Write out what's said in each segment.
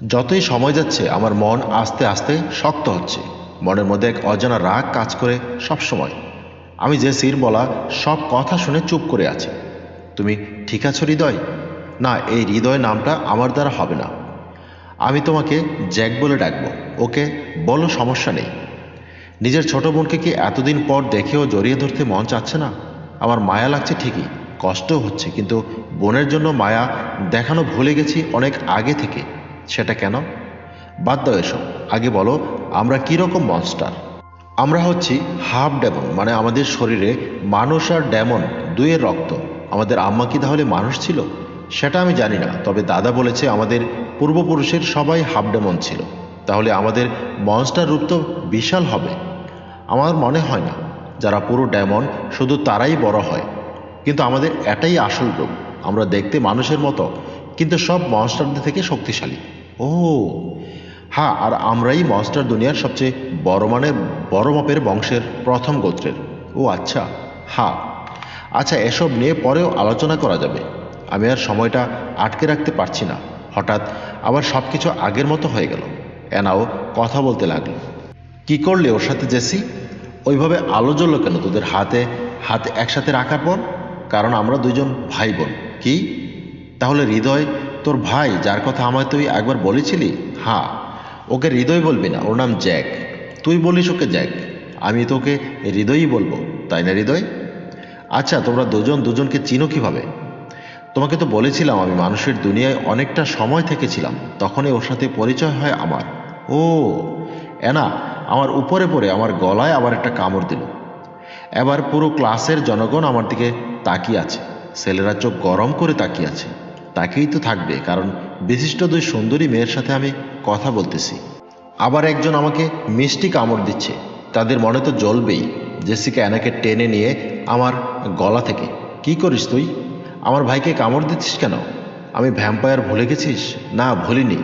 যতই সময় যাচ্ছে আমার মন আস্তে আস্তে শক্ত হচ্ছে। মনের মধ্যে এক অজানা রাগ কাজ করে সব সময়। আমি জেসির বলা সব কথা শুনে চুপ করে আছি। তুমি ঠিক আছো হৃদয়? না, এই হৃদয় নামটা আমার দ্বারা হবে না। আমি তোমাকে জ্যাক বলে ডাকবো। ওকে বলো, সমস্যা নেই। নিজের ছোট বোনকে কি এতদিন পর দেখেও জড়িয়ে ধরতে মন চাচ্ছে না? আমার মায়া লাগছে ঠিকই, কষ্টও হচ্ছে, কিন্তু বোনের জন্য মায়া দেখানো ভুলে গেছি অনেক আগে থেকে। সেটা কেন? বাদ দাও এসব। আগে বলো, আমরা কীরকম মনস্টার? আমরা হচ্ছি হাফ ডেমন, মানে আমাদের শরীরে মানুষ আর ডেমন দুইয়ের রক্ত। আমাদের আম্মা কি তাহলে মানুষ ছিল? সেটা আমি জানি না, তবে দাদা বলেছে আমাদের পূর্বপুরুষের সবাই হাফ ডেমন ছিল। তাহলে আমাদের মনস্টার রূপ তো বিশাল হবে। আমার মনে হয় না। যারা পুরো ডেমন শুধু তারাই বড় হয়, কিন্তু আমাদের এটাই আসল রূপ। আমরা দেখতে মানুষের মতো, কিন্তু সব মনস্টারদের থেকে শক্তিশালী। ও হ্যাঁ, আর আমরাই মনস্টার দুনিয়ার সবচেয়ে বড় মাপের বংশের প্রথম গোত্রের। ও আচ্ছা। হ্যাঁ, আচ্ছা, এসব নিয়ে পরেও আলোচনা করা যাবে। আমি আর সময়টা আটকে রাখতে পারছি না। হঠাৎ আবার সব কিছু আগের মতো হয়ে গেল। এনাও কথা বলতে লাগলো। কি করলে ওর সাথে জেসি? ওইভাবে আলো জ্বললো কেন তোদের হাতে হাতে একসাথে রাখার পর? কারণ আমরা দুইজন ভাই বোন। কি? তাহলে হৃদয় তোর ভাই, যার কথা আমায় তুই একবার বলেছিলি? হ্যাঁ। ওকে হৃদয় বলবি না, ওর নাম জ্যাক। তুই বলিস ওকে জ্যাক, আমি তোকে হৃদয়ই বলবো, তাই না হৃদয়? আচ্ছা, তোমরা দুজন দুজনকে চিনো কিভাবে? তোমাকে তো বলেছিলাম আমি মানুষের দুনিয়ায় অনেকটা সময় থেকেছিলাম, তখনই ওর সাথে পরিচয় হয় আমার। ও এনা আমার উপরে পড়ে আমার গলায় আবার একটা কামড় দিল। এবার পুরো ক্লাসের জনগণ আমার দিকে তাকিয়ে আছে। ছেলেরা চোখ গরম করে তাকিয়ে আছে। তাকিয়েই তো থাকবে, কারণ বিশিষ্ট দুই সুন্দরী মেয়ের সাথে আমি কথা বলতেছি। আবার একজন আমাকে মিষ্টি কামড় দিচ্ছে। তাদের মনে তো জ্বলবেই। জেসিকা এনাকে টেনে নিয়ে আমার গলা থেকে, কি করিস তুই? আমার ভাইকে কামড় দিচ্ছিস কেন? আমি ভ্যাম্পায়ার ভুলে গেছিস? না, ভুলিনি।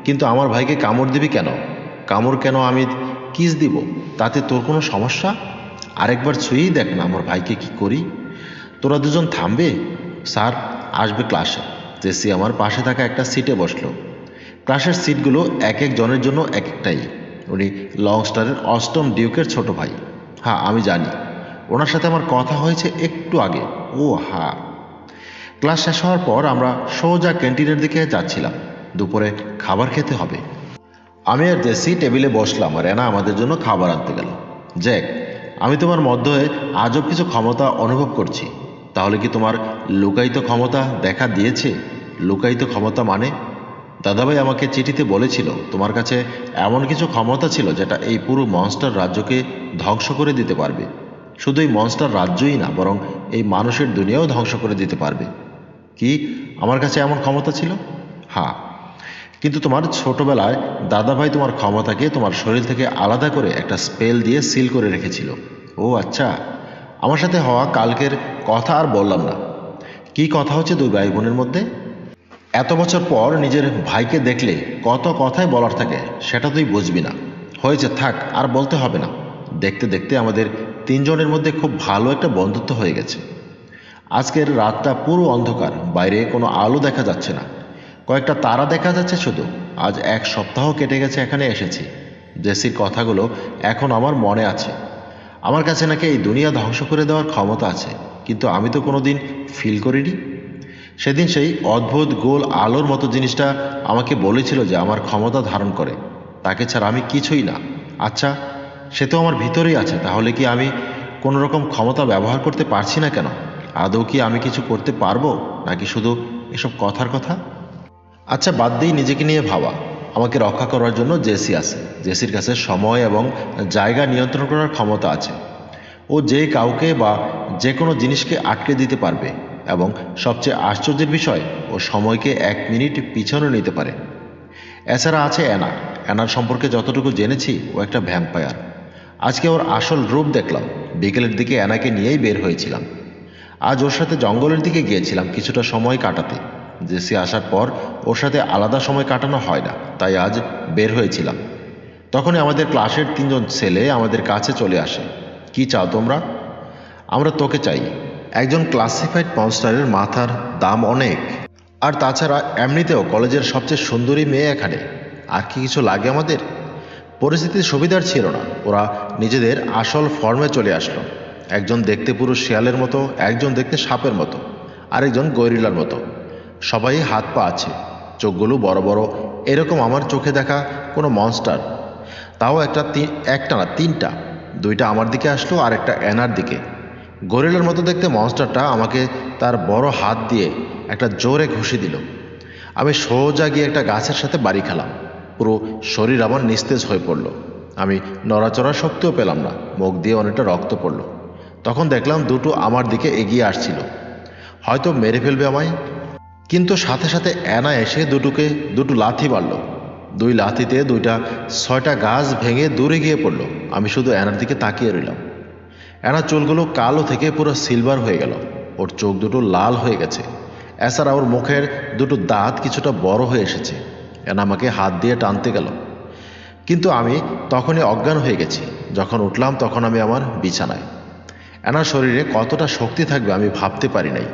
কিন্তু আমার ভাইকে কামড় দিবি কেন? কামড় কেন? আমি কিস দিব, তাতে তোর কোনো সমস্যা? আরেকবার ছুঁয়েই দেখ না আমার ভাইকে কি করি। তোরা দুজন থামবে? স্যার আসবে ক্লাসে। জেসি আমার পাশে থাকা একটা সিটে বসলো। ক্লাসের সিটগুলো এক এক জনের জন্য এক একটাই। উনি লংস্টারের অষ্টম ডিউকের ছোট ভাই। হ্যাঁ, আমি জানি। ওনার সাথে আমার কথা হয়েছে একটু আগে। ও হ্যাঁ। ক্লাস শেষ হওয়ার পর আমরা সোজা ক্যান্টিনের দিকে যাচ্ছিলাম। দুপুরে খাবার খেতে হবে। আমি আর জেসি টেবিলে বসলাম, আর এনা আমাদের জন্য খাবার আনতে গেল। জ্যাক, আমি তোমার মধ্যে আজব কিছু ক্ষমতা অনুভব করছি। তাহলে কি তোমার লুকায়িত ক্ষমতা দেখা দিয়েছে? লুকায়িত ক্ষমতা মানে? দাদাভাই আমাকে চিঠিতে বলেছিল তোমার কাছে এমন কিছু ক্ষমতা ছিল যেটা এই পুরো মনস্টার রাজ্যকে ধ্বংস করে দিতে পারবে। শুধু এই মনস্টার রাজ্যই না, বরং এই মানুষের দুনিয়াও ধ্বংস করে দিতে পারবে। কি আমার কাছে এমন ক্ষমতা ছিল? হ্যাঁ, কিন্তু তোমার ছোটবেলায় দাদাভাই তোমার ক্ষমতাকে তোমার শরীর থেকে আলাদা করে একটা স্পেল দিয়ে সিল করে রেখেছিল। ও আচ্ছা। আমার সাথে হওয়া কালকের কথা আর বললাম না। কি কথা হচ্ছে দুই ভাই বোনের মধ্যে? এত বছর পর নিজের ভাইকে দেখলে কত কথাই বলার থাকে, সেটা তুই বুঝবি না। হয়েছে, থাক, আর বলতে হবে না। দেখতে দেখতে আমাদের তিনজনের মধ্যে খুব ভালো একটা বন্ধুত্ব হয়ে গেছে। আজকের রাতটা পুরো অন্ধকার, বাইরে কোনো আলো দেখা যাচ্ছে না, কয়েকটা তারা দেখা যাচ্ছে শুধু। আজ এক সপ্তাহ কেটে গেছে এখানে এসেছি। জেসির কথাগুলো এখন আমার মনে আছে। আমার কাছে নাকি এই দুনিয়া ধ্বংস করে দেওয়ার ক্ষমতা আছে, কিন্তু আমি তো কোনোদিন ফিল করিনি। সেদিন সেই অদ্ভুত গোল আলোর মতো জিনিসটা আমাকে বলেছিল যে আমার ক্ষমতা ধারণ করে, তাকে ছাড়া আমি কিছুই না। আচ্ছা, সে তো আমার ভিতরেই আছে, তাহলে কি আমি কোনো রকম ক্ষমতা ব্যবহার করতে পারছি না কেন? আদৌ কি আমি কিছু করতে পারবো, নাকি শুধু এসব কথার কথা? আচ্ছা, বাদ দিই নিজেকে নিয়ে ভাবা। আমাকে রক্ষা করার জন্য জেসি আছে। জেসির কাছে সময় এবং জায়গা নিয়ন্ত্রণ করার ক্ষমতা আছে। ও যে কাউকে বা যে কোনো জিনিসকে আটকে দিতে পারবে, এবং সবচেয়ে আশ্চর্যের বিষয়, ও সময়কে 1 মিনিট পিছনে নিতে পারে। এছাড়া আছে অ্যানা। অ্যানার সম্পর্কে যতটুকু জেনেছি, ও একটা ভ্যাম্পায়ার। আজকে ওর আসল রূপ দেখলাম। বিকেলের দিকে অ্যানাকে নিয়েই বের হয়েছিলাম। আজ ওর সাথে জঙ্গলের দিকে গিয়েছিলাম কিছুটা সময় কাটাতে। জেসি আসার পর ওর সাথে আলাদা সময় কাটানো হয় না, তাই আজ বের হয়েছিলাম। তখনই আমাদের ক্লাসের 3জন ছেলে আমাদের কাছে চলে আসে। কি চাও তোমরা? আমরা তোকে চাই। একজন ক্লাসিফাইড মনস্টারের মাথার দাম অনেক। আর তাছাড়া এমনিতেও কলেজের সবচেয়ে সুন্দরী মেয়ে এখানে, আর কি কিছু লাগে আমাদের? পরিস্থিতির সুবিধার ছিল না, ওরা নিজেদের আসল ফর্মে চলে আসলো। একজন দেখতে পুরো শিয়ালের মতো, একজন দেখতে সাপের মতো, আরেকজন গরিলার মতো। সবাই হাত পা আছে, চোখগুলো বড় বড়, এরকম আমার চোখে দেখা কোনো মনস্টার। তাও একটা না, তিনটা। দুইটা আমার দিকে আসলো আর একটা অ্যানার দিকে। গরিলার মতো দেখতে মনস্টারটা আমাকে তার বড় হাত দিয়ে একটা জোরে ঘুষি দিল। আমি সোজা গিয়ে একটা গাছের সাথে বাড়ি খেলাম। পুরো শরীর আমার নিস্তেজ হয়ে পড়ল। আমি নড়াচড়ার শক্তিও পেলাম না, মুখ দিয়ে অনেকটা রক্ত পড়ল। তখন দেখলাম দুটো আমার দিকে এগিয়ে আসছিল, হয়তো মেরে ফেলবে আমায়। কিন্তু সাথে সাথে অ্যানা এসে দুটো লাথি মারল। দুই লাথিতে ছয়টা গাছ ভেঙে দূরে গিয়ে পড়ল। আমি শুধু অ্যানার দিকে তাকিয়ে রইলাম। অ্যানার চুলগুলো কালো থেকে পুরো সিলভার হয়ে গেল, ওর চোখ দুটো লাল হয়ে গেছে, এছাড়া ওর মুখের দুটো দাঁত কিছুটা বড় হয়ে এসেছে। অ্যানা আমাকে হাত দিয়ে টানতে গেল, কিন্তু আমি তখনই অজ্ঞান হয়ে গেছি। যখন উঠলাম তখন আমি আমার বিছানায়। অ্যানার শরীরে কতটা শক্তি থাকবে আমি ভাবতে পারি নাই।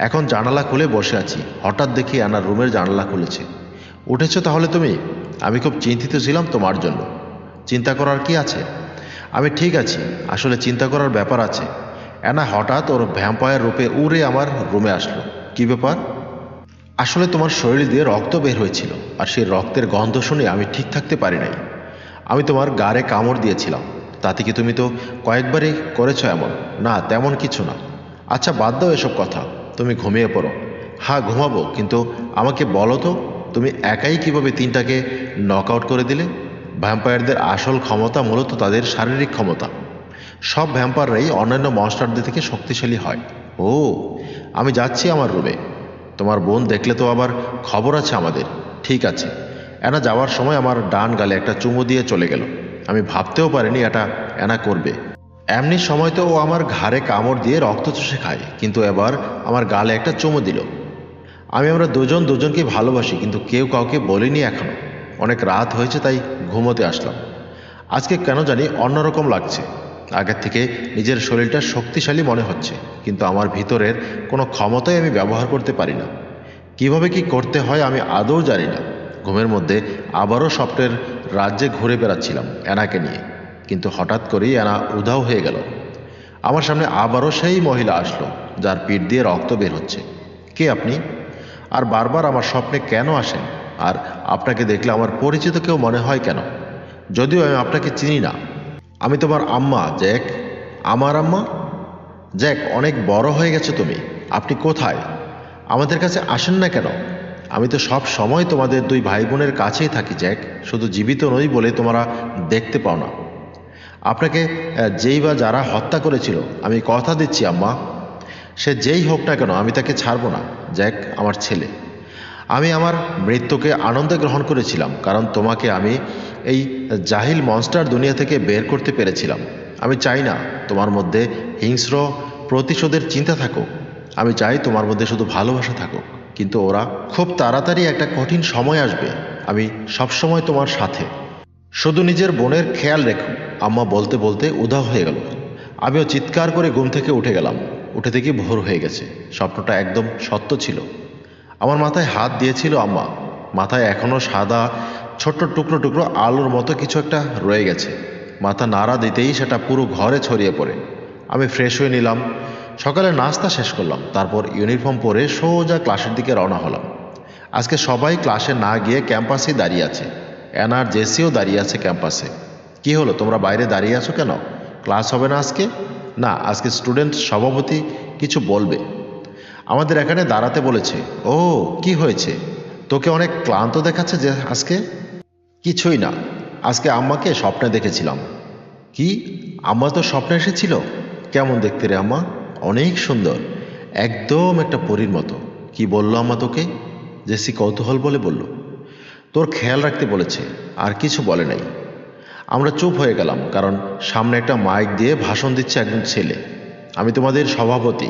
এখন জানালা খুলে বসে আছি, হঠাৎ দেখি অ্যানার রুমের জানালা খুলেছে। উঠেছো তাহলে তুমি? আমি খুব চিন্তিত ছিলাম তোমার জন্য। চিন্তা করার কি আছে? আমি ঠিক আছি, আসলে চিন্তা করার ব্যাপার আছে। অ্যানা হঠাৎ ওর ভ্যাম্পায়ার রূপে উড়ে আমার রুমে আসলো। কি ব্যাপার? আসলে তোমার শরীর দিয়ে রক্ত বের হয়েছিল, আর সেই রক্তের গন্ধ শুনে আমি ঠিক থাকতে পারি নাই। আমি তোমার গাড়ে কামড় দিয়েছিলাম। তাতে কি তুমি তো কয়েকবারই করেছো এমন? না, তেমন কিছু না। আচ্ছা, বাদ দাও এসব কথা, তুমি ঘুমিয়ে পড়ো। হ্যাঁ, ঘুমাবো, কিন্তু আমাকে বলো তো, তুমি একাই কিভাবে তিনটাকে নক আউট করে দিলে? ভ্যাম্পায়ারদের আসল ক্ষমতা মূলত তাদের শারীরিক ক্ষমতা। সব ভ্যাম্পায়াররাই অন্যান্য মনস্টারদের থেকে শক্তিশালী হয়। ও, আমি যাচ্ছি আমার রুমে। তোমার বোন দেখলে তো আবার খবর আছে আমাদের। ঠিক আছে। অ্যানা যাওয়ার সময় আমার ডান গালে একটা চুমু দিয়ে চলে গেল। আমি ভাবতেও পারিনি এটা অ্যানা করবে। এমনি সময় তো ও আমার ঘাড়ে কামড় দিয়ে রক্ত চুষে খায়, কিন্তু এবার আমার গালে একটা চুমু দিল। আমরা দুজন দুজনকে ভালোবাসি, কিন্তু কেউ কাউকে বলিনি এখনো। অনেক রাত হয়েছে, তাই ঘুমোতে আসলাম। আজকে কেন জানি অন্যরকম লাগছে। আগের থেকে নিজের শরীরটা শক্তিশালী মনে হচ্ছে, কিন্তু আমার ভিতরের কোনো ক্ষমতাই আমি ব্যবহার করতে পারি না। কিভাবে কি করতে হয় আমি আদৌ জানি না। ঘুমের মধ্যে আবারও স্বপ্নের রাজ্যে ঘুরে বেড়াচ্ছিলাম অ্যানাকে নিয়ে, কিন্তু হঠাৎ করেই অ্যানা উধাও হয়ে গেল। আমার সামনে আবারও সেই মহিলা আসলো, যার পিঠ দিয়ে রক্ত বের হচ্ছে। কে আপনি? আর বারবার আমার স্বপ্নে কেন আসেন? আর আপনাকে দেখলে আমার পরিচিত কেউ মনে হয় কেন, যদিও আমি আপনাকে চিনি না? আমি তোমার আম্মা, জ্যাক। আমার আম্মা? জ্যাক, অনেক বড় হয়ে গেছো তুমি। আপনি কোথায়? আমাদের কাছে আসেন না কেন? আমি তো সব সময় তোমাদের দুই ভাই বোনের কাছেই থাকি জ্যাক, শুধু জীবিত নই বলে তোমরা দেখতে পাও না। আপনাকে যেই বা যারা হত্যা করেছিল, আমি কথা দিচ্ছি আম্মা, সে যেই হোক না কেন আমি তাকে ছাড়বো না। জ্যাক আমার ছেলে। আমি আমার মৃত্যুকে আনন্দে গ্রহণ করেছিলাম, কারণ তোমাকে আমি এই জাহিল মনস্টার দুনিয়া থেকে বের করতে পেরেছিলাম। আমি চাই না তোমার মধ্যে হিংস্র প্রতিশোধের চিন্তা থাকুক। আমি চাই তোমার মধ্যে শুধু ভালোবাসা থাকুক। কিন্তু ওরা খুব তাড়াতাড়ি একটা কঠিন সময় আসবে। আমি সবসময় তোমার সাথে। শুধু নিজের বোনের খেয়াল রেখো। আম্মা বলতে বলতে উধাও হয়ে গেল। আমিও চিৎকার করে ঘুম থেকে উঠে গেলাম। উঠে দেখি ভোর হয়ে গেছে। স্বপ্নটা একদম সত্য ছিল। আমার মাথায় হাত দিয়েছিল আম্মা। মাথায় এখনো সাদা ছোট্ট টুকরো টুকরো আলোর মতো কিছু একটা রয়ে গেছে। মাথা নাড়া দিতেই সেটা পুরো ঘরে ছড়িয়ে পড়ে। আমি ফ্রেশ হয়ে নিলাম, সকালে নাস্তা শেষ করলাম, তারপর ইউনিফর্ম পরে সোজা ক্লাসের দিকে রওনা হলাম। আজকে সবাই ক্লাসে না গিয়ে ক্যাম্পাসেই দাঁড়িয়ে আছে। অ্যানার জেসিও দাঁড়িয়ে আছে ক্যাম্পাসে। কি হলো, তোমরা বাইরে দাঁড়িয়ে আছো কেন? ক্লাস হবে না আজকে? না, আজকে স্টুডেন্ট সভাপতি কিছু বলবে, আমাদের এখানে দাঁড়াতে বলেছে। ও, কি হয়েছে? তোকে অনেক ক্লান্ত দেখাচ্ছে যে আজকে। কিছুই না, আজকে আম্মাকে স্বপ্নে দেখেছিলাম। কি? আম্মা তো স্বপ্নে এসেছিল? কেমন দেখতে রে আম্মা? অনেক সুন্দর, একদম একটা পরীর মতো। কি বললো আম্মা তোকে? জেসি কৌতূহল বলে বলল। তোর খেয়াল রাখতে বলেছে, আর কিছু বলে নাই। আমরা চুপ হয়ে গেলাম, কারণ সামনে একটা মাইক দিয়ে ভাষণ দিচ্ছে একজন ছেলে। আমি তোমাদের সভাপতি।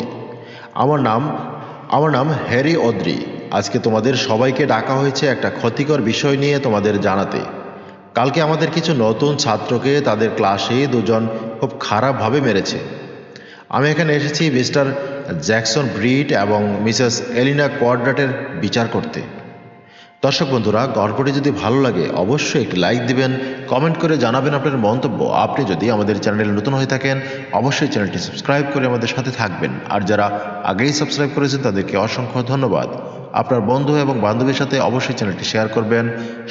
আমার নাম হ্যারি অদ্রি। আজকে তোমাদের সবাইকে ডাকা হয়েছে একটা ক্ষতিকর বিষয় নিয়ে তোমাদের জানাতে। কালকে আমাদের কিছু নতুন ছাত্রকে তাদের ক্লাসে দুজন খুব খারাপভাবে মেরেছে। আমি এখানে এসেছি মিস্টার জ্যাকসন ব্রিট এবং মিসেস এলিনা কোয়াড্রাটের বিচার করতে। দর্শক বন্ধুরা, গল্পটি যদি ভালো লাগে অবশ্যই একটি লাইক দিবেন, কমেন্ট করে জানাবেন আপনার মন্তব্য। আপনি যদি আমাদের চ্যানেলে নতুন হয়ে থাকেন অবশ্যই চ্যানেলটি সাবস্ক্রাইব করে আমাদের সাথে থাকবেন, আর যারা আগেই সাবস্ক্রাইব করেছেন তাদেরকে অসংখ্য ধন্যবাদ। আপনার বন্ধু এবং বান্ধবীর সাথে অবশ্যই চ্যানেলটি শেয়ার করবেন,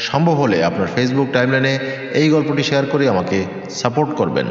সম্ভব হলে আপনার ফেসবুক টাইমলাইনে এই গল্পটি শেয়ার করে আমাকে সাপোর্ট করবেন।